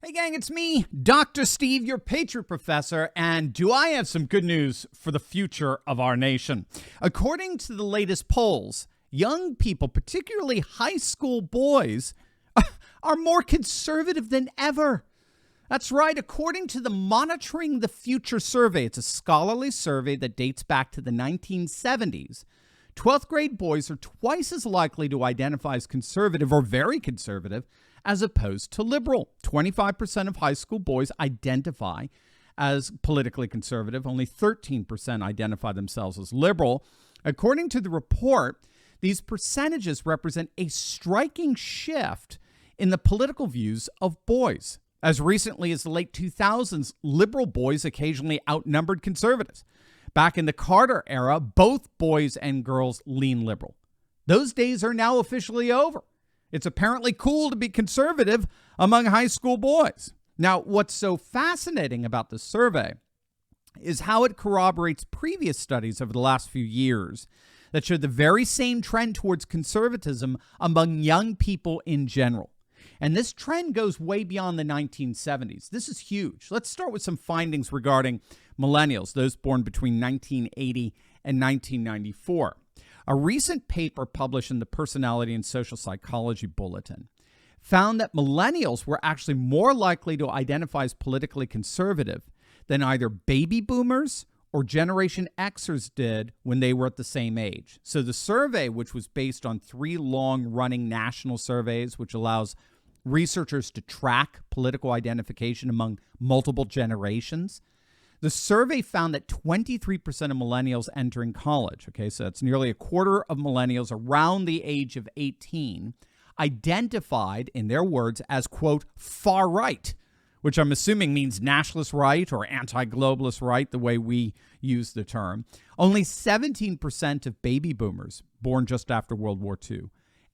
Hey gang, it's me, Dr. Steve, your Patriot Professor, and do I have some good news for the future of our nation? According to the latest polls, young people, particularly high school boys, are more conservative than ever. That's right, according to the Monitoring the Future survey, it's a scholarly survey that dates back to the 1970s. 12th grade boys are twice as likely to identify as conservative or very conservative as opposed to liberal. 25% of high school boys identify as politically conservative. Only 13% identify themselves as liberal. According to the report, these percentages represent a striking shift in the political views of boys. As recently as the late 2000s, liberal boys occasionally outnumbered conservatives. Back in the Carter era, both boys and girls lean liberal. Those days are now officially over. It's apparently cool to be conservative among high school boys. Now, what's so fascinating about this survey is how it corroborates previous studies over the last few years that showed the very same trend towards conservatism among young people in general. And this trend goes way beyond the 1970s. This is huge. Let's start with some findings regarding millennials, those born between 1980 and 1994. A recent paper published in the Personality and Social Psychology Bulletin found that millennials were actually more likely to identify as politically conservative than either baby boomers or Generation Xers did when they were at the same age. So the survey, which was based on 3 long-running national surveys, which allows researchers to track political identification among multiple generations, the survey found that 23% of millennials entering college, okay, so that's nearly a quarter of millennials around the age of 18, identified, in their words, as, quote, far right, which I'm assuming means nationalist right or anti-globalist right, the way we use the term. Only 17% of baby boomers born just after World War II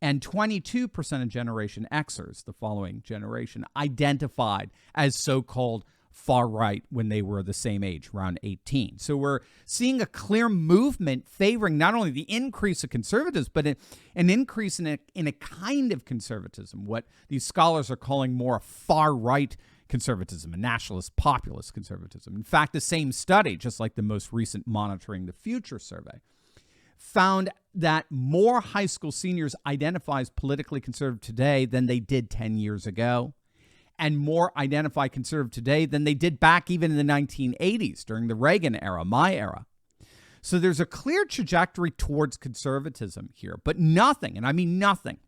and 22% of Generation Xers, the following generation, identified as so-called far right when they were the same age, around 18. So we're seeing a clear movement favoring not only the increase of conservatives, but an increase in a kind of conservatism, what these scholars are calling more far right conservatism, a nationalist populist conservatism. In fact, the same study, just like the most recent Monitoring the Future survey, found that more high school seniors identify as politically conservative today than they did 10 years ago, and more identify conservative today than they did back even in the 1980s during the Reagan era, my era. So there's a clear trajectory towards conservatism here, but nothing, and I mean nothing,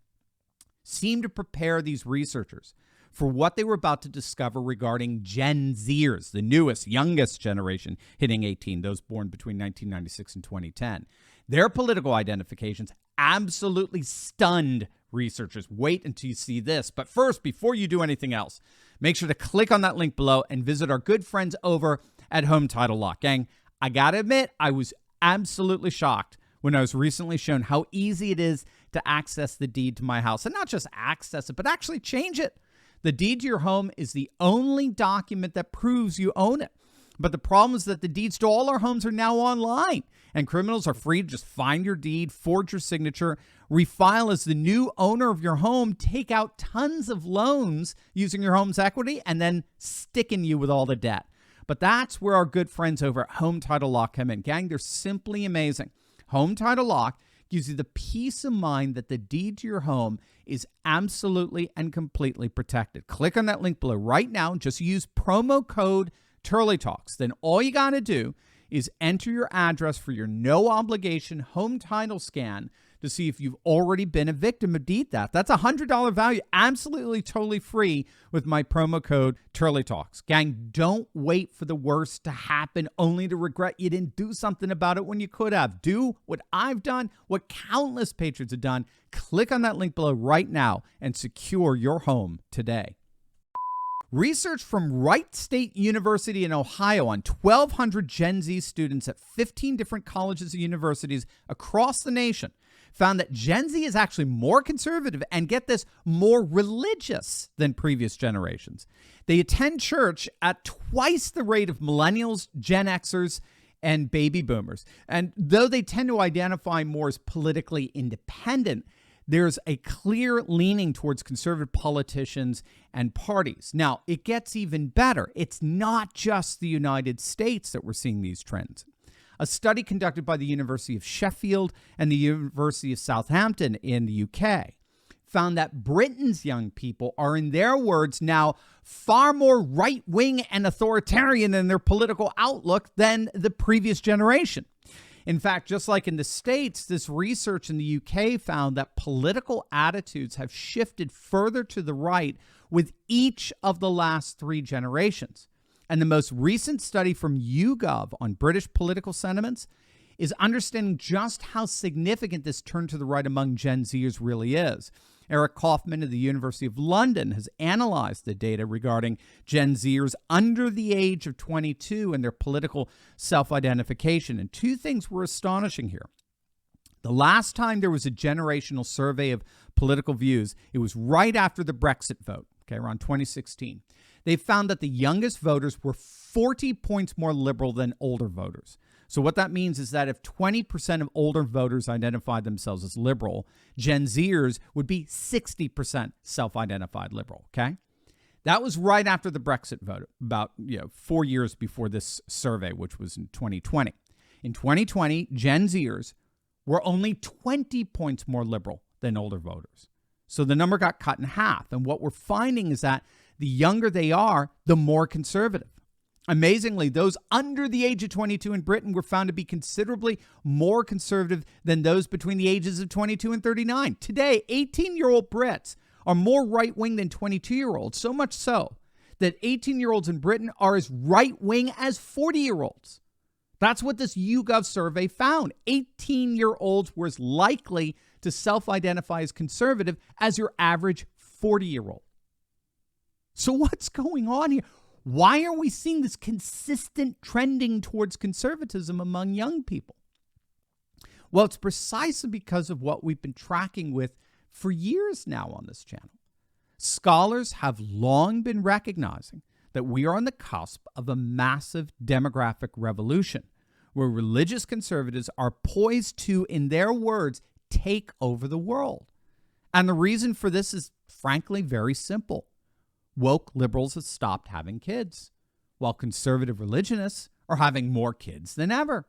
seemed to prepare these researchers for what they were about to discover regarding Gen Zers, the newest, youngest generation hitting 18, those born between 1996 and 2010. Their political identifications absolutely stunned researchers. Wait until you see this. But first, before you do anything else, make sure to click on that link below and visit our good friends over at Home Title Lock. Gang, I gotta admit, I was absolutely shocked when I was recently shown how easy it is to access the deed to my house. And not just access it, but actually change it. The deed to your home is the only document that proves you own it. But the problem is that the deeds to all our homes are now online, and criminals are free to just find your deed, forge your signature, refile as the new owner of your home, take out tons of loans using your home's equity, and then sticking you with all the debt. But that's where our good friends over at Home Title Lock come in. Gang, they're simply amazing. Home Title Lock gives you the peace of mind that the deed to your home is absolutely and completely protected. Click on that link below right now. Just use promo code Turley Talks. Then all you got to do is enter your address for your no obligation home title scan to see if you've already been a victim of deed theft. That's a $100 value, absolutely totally free with my promo code Turley Talks. Gang, don't wait for the worst to happen only to regret you didn't do something about it when you could have. Do what I've done, what countless patrons have done. Click on that link below right now and secure your home today. Research from Wright State University in Ohio on 1,200 Gen Z students at 15 different colleges and universities across the nation found that Gen Z is actually more conservative and, get this, more religious than previous generations. They attend church at twice the rate of millennials, Gen Xers, and baby boomers. And though they tend to identify more as politically independent, there's a clear leaning towards conservative politicians and parties. Now, it gets even better. It's not just the United States that we're seeing these trends. A study conducted by the University of Sheffield and the University of Southampton in the UK found that Britain's young people are, in their words, now far more right-wing and authoritarian in their political outlook than the previous generation. In fact, just like in the States, this research in the UK found that political attitudes have shifted further to the right with each of the last 3 generations. And the most recent study from YouGov on British political sentiments is understanding just how significant this turn to the right among Gen Zers really is. Eric Kaufman of the University of London has analyzed the data regarding Gen Zers under the age of 22 and their political self-identification. And 2 things were astonishing here. The last time there was a generational survey of political views, it was right after the Brexit vote, around 2016. They found that the youngest voters were 40 points more liberal than older voters. So what that means is that if 20% of older voters identified themselves as liberal, Gen Zers would be 60% self-identified liberal, okay? That was right after the Brexit vote, about 4 years before this survey, which was in 2020. In 2020, Gen Zers were only 20 points more liberal than older voters. So the number got cut in half. And what we're finding is that the younger they are, the more conservative. Amazingly, those under the age of 22 in Britain were found to be considerably more conservative than those between the ages of 22 and 39. Today, 18-year-old Brits are more right-wing than 22-year-olds, so much so that 18-year-olds in Britain are as right-wing as 40-year-olds. That's what this YouGov survey found. 18-year-olds were as likely to self-identify as conservative as your average 40-year-old. So what's going on here? Why are we seeing this consistent trending towards conservatism among young people? Well, it's precisely because of what we've been tracking with for years now on this channel. Scholars have long been recognizing that we are on the cusp of a massive demographic revolution where religious conservatives are poised to, in their words, take over the world. And the reason for this is, frankly, very simple. Woke liberals have stopped having kids, while conservative religionists are having more kids than ever.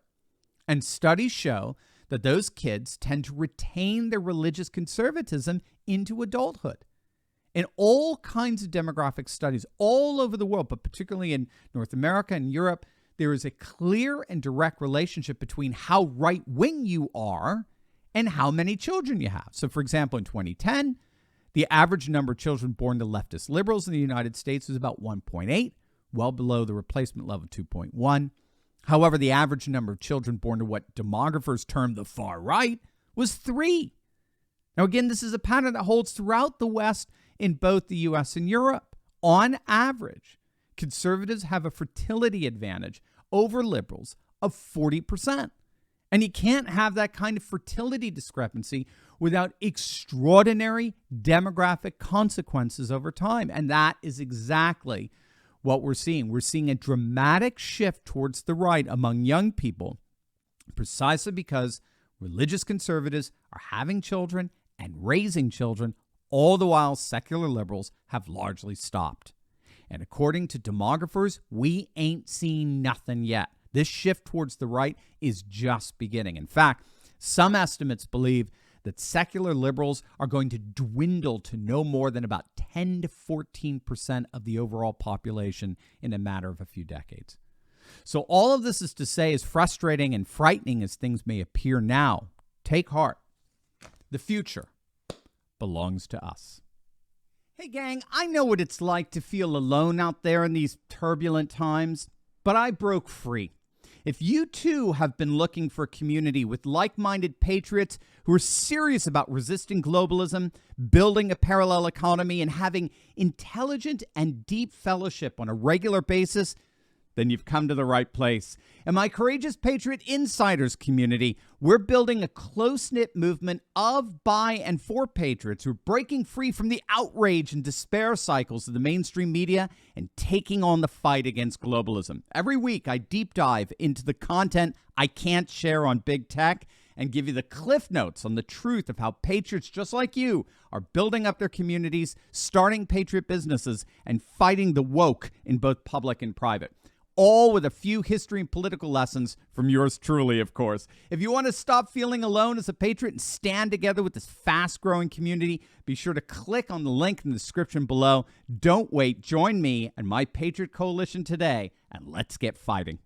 And studies show that those kids tend to retain their religious conservatism into adulthood. In all kinds of demographic studies all over the world, but particularly in North America and Europe, there is a clear and direct relationship between how right-wing you are and how many children you have. So, for example, in 2010, the average number of children born to leftist liberals in the United States was about 1.8, well below the replacement level of 2.1. However, the average number of children born to what demographers term the far right was 3. Now, again, this is a pattern that holds throughout the West in both the U.S. and Europe. On average, conservatives have a fertility advantage over liberals of 40%. And you can't have that kind of fertility discrepancy without extraordinary demographic consequences over time. And that is exactly what we're seeing. We're seeing a dramatic shift towards the right among young people, precisely because religious conservatives are having children and raising children, all the while secular liberals have largely stopped. And according to demographers, we ain't seen nothing yet. This shift towards the right is just beginning. In fact, some estimates believe that secular liberals are going to dwindle to no more than about 10 to 14% of the overall population in a matter of a few decades. So all of this is to say, as frustrating and frightening as things may appear now, take heart. The future belongs to us. Hey, gang, I know what it's like to feel alone out there in these turbulent times, but I broke free. If you too have been looking for a community with like-minded patriots who are serious about resisting globalism, building a parallel economy, and having intelligent and deep fellowship on a regular basis, then you've come to the right place. In my Courageous Patriot Insiders community, we're building a close-knit movement of, by, and for patriots who are breaking free from the outrage and despair cycles of the mainstream media and taking on the fight against globalism. Every week, I deep dive into the content I can't share on big tech and give you the cliff notes on the truth of how patriots just like you are building up their communities, starting patriot businesses, and fighting the woke in both public and private. All with a few history and political lessons from yours truly, of course. If you want to stop feeling alone as a patriot and stand together with this fast-growing community, be sure to click on the link in the description below. Don't wait. Join me and my Patriot Coalition today, and let's get fighting.